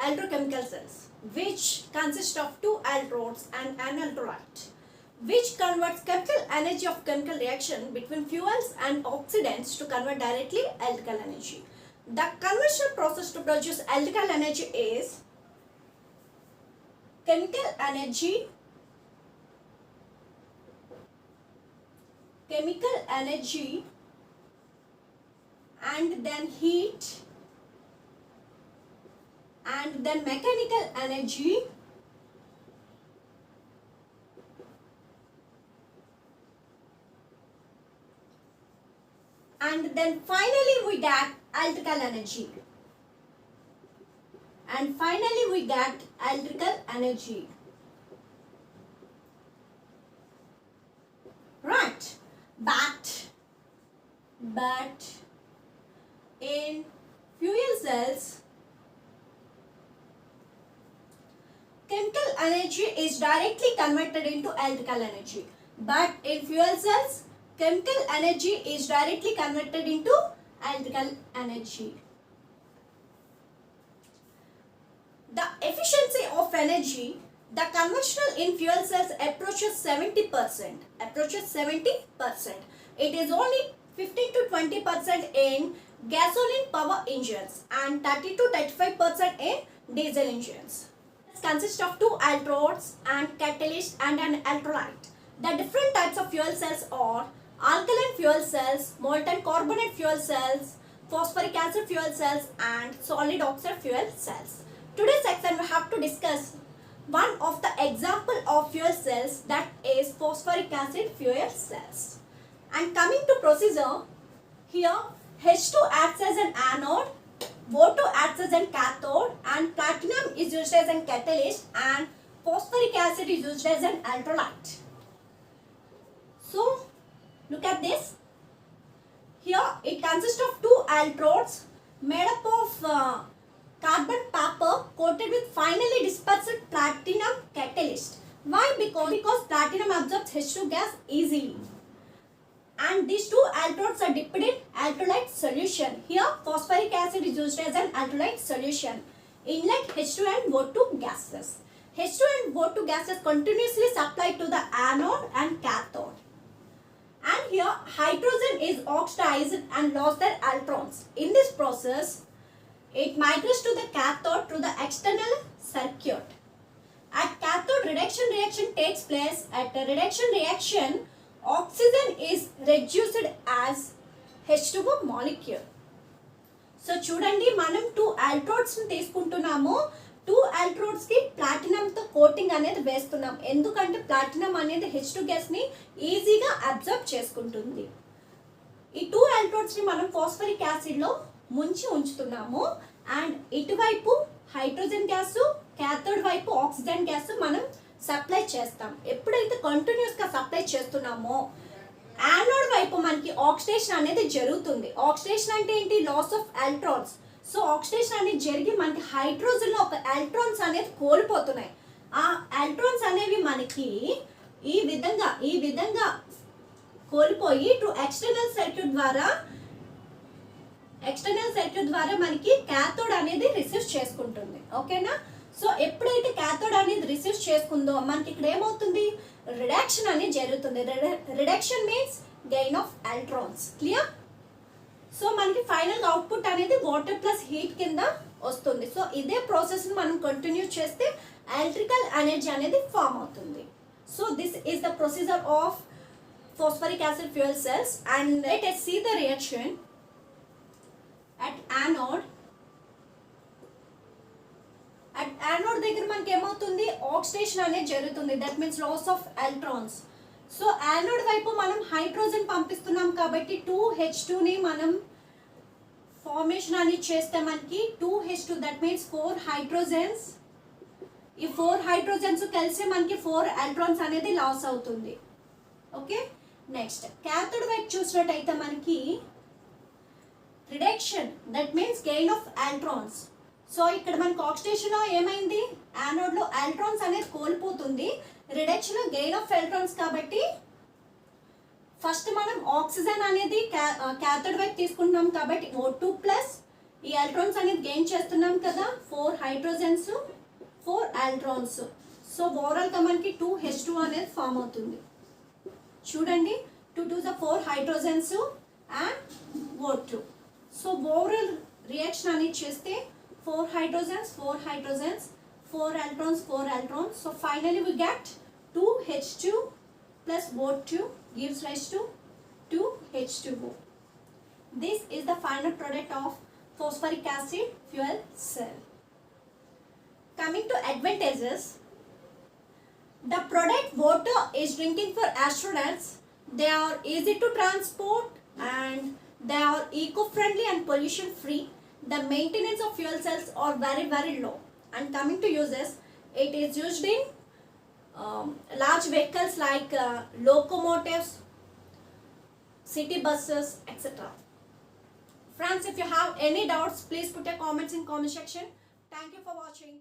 electrochemical cells, which consist of two electrodes and an electrolyte, which converts chemical energy of chemical reaction between fuels and oxidants to convert directly electrical energy. The conversion process to produce electrical energy is chemical energy and then heat and then mechanical energy and then finally we get electrical energy. Right, but in fuel cells, chemical energy is directly converted into electrical energy. The efficiency of energy, the conventional in fuel cells approaches 70%. It is only 15 to 20% in gasoline power engines and 30 to 35% in diesel engines. It consists of two electrodes and catalyst and an electrolyte. The different types of fuel cells are alkaline fuel cells, molten carbonate fuel cells, phosphoric acid fuel cells and solid oxide fuel cells. Today's section we have to discuss one of the example of fuel cells, that is phosphoric acid fuel cells. And coming to procedure, here H2 acts as an anode, O2 acts as a cathode and platinum is used as a catalyst and phosphoric acid is used as an electrolyte. So look at this. Here it consists of two electrodes made up of carbon paper coated with finely dispersed platinum catalyst. Why? Because platinum absorbs H2 gas easily. And these two electrodes are dipped in electrolyte solution. Here phosphoric acid is used as an electrolyte solution. Inlet H2 and O2 gases. H2 and O2 gases continuously supplied to the anode and cathode. And here hydrogen is oxidized and lost their electrons. In this process, it migrates to the cathode through the external circuit. At cathode, reduction takes place. At the reduction reaction, oxygen is reduced as H2O molecule. So చూడండి, మనం two electrodes తీసుకుంటున్నాము. Two electrodes కి platinum తో coating అనేది వేస్తున్నాం. ఎందుకంటే platinum అనేది H2 gas ని ఈజీగా అబ్జర్బ్ చేసుకుంటుంది. ఈ టూ ఎలక్ట్రోడ్స్ ని మనం ఫాస్ఫరిక్ యాసిడ్ లో ముంచి ఉంచుతున్నాము. అండ్ ఇటువైపు హైడ్రోజన్ గ్యాస్, క్యాథోడ్ వైపు ఆక్సిజన్ గ్యాస్ మనం సప్లై చేస్తాం. ఎప్పుడైతే కంటిన్యూస్ గా సప్లై చేస్తున్నామో యానోడ్ వైపు మనకి ఆక్సిడేషన్ అనేది జరుగుతుంది. ఆక్సిడేషన్ అంటే ఏంటి? Loss of electrons. So oxidation అనేది జరిగి మనకి హైడ్రోజన్ లో ఒక ఎలక్ట్రాన్స్ అనేది కోల్పోతున్నాయి. ఆ ఎలక్ట్రాన్స్ అనేవి మనకి ఈ విధంగా కోల్పోయి టు ఎక్స్టర్నల్ సర్క్యూట్ ద్వారా మనకి క్యాథోడ్ అనేది రిసీవ్ చేసుకుంటుంది. ఓకేనా? సో ఎప్పుడైతే క్యాథోడ్ అనేది రిసీవ్ చేసుకుందో మనకి ఇక్కడ ఏమవుతుంది? రిడక్షన్ అనేది జరుగుతుంది. Reduction means gain of electrons. Clear? So మనకి ఫైనల్ అవుట్పుట్ అనేది వాటర్ ప్లస్ హీట్ కింద వస్తుంది. సో ఇదే ప్రాసెస్ మనం కంటిన్యూ చేస్తే ఎలక్ట్రికల్ ఎనర్జీ అనేది ఫామ్ అవుతుంది. So this is the procedure of phosphoric acid fuel cells, and let us see the reaction at anode. దగ్గర మనకి ఏమవుతుంది? ఆక్సిడేషన్ అనేది జరుగుతుంది. That means loss of electrons. So anode వైపు మనం హైడ్రోజన్ పంపిస్తున్నాం కాబట్టి 2H2 ని మనం ఫార్మేషన్ అనేది చేస్తే మనకి 2H2, దట్ మీన్స్ 4 హైడ్రోజన్స్. ఈ 4 హైడ్రోజన్స్ కలిసి మనకి 4 ఎలక్ట్రాన్స్ అనేది లాస్ అవుతుంది. ఓకే, నెక్స్ట్ క్యాథోడ్ వైపు చూసినట్టయితే మనకి reduction, that means gain of electrons. So ఇక్కడ మనకి ఆక్సిడేషన్ లో ఏమైంది? యానోడ్ లో ఎలక్ట్రాన్స్ అనేది కోల్పోతుంది. రిడక్షన్ లో గెయిన్ ఆఫ్ ఎలక్ట్రాన్స్ కాబట్టి ఫస్ట్ మనం ఆక్సిజన్ అనేది క్యాథోడ్ వైపు తీసుకుంటున్నాం కాబట్టి O2 ప్లస్ ఈ ఎలక్ట్రాన్స్ అనేది గెయిన్ చేస్తున్నాం కదా, 4 హైడ్రోజన్స్ 4 ఆల్ట్రాన్స్. సో ఓవరాల్గా మనకి 2H2 అనేది ఫామ్ అవుతుంది. చూడండి 2 2 the 4 hydrogens and O2. So overall reaction అనేది చేస్తే 4 hydrogens 4 hydrogens 4 electrons 4 electrons. So finally we get 2H2 plus O2 gives rise to 2H2O. This is the final product of phosphoric acid fuel cell. Coming to advantages, the product water is drinking for astronauts. They are easy to transport and they are eco-friendly and pollution-free. The maintenance of fuel cells are very low. And coming to uses, it is used in large vehicles like locomotives, city buses, etc. Friends, if you have any doubts, please put your comments in comment section. Thank you for watching.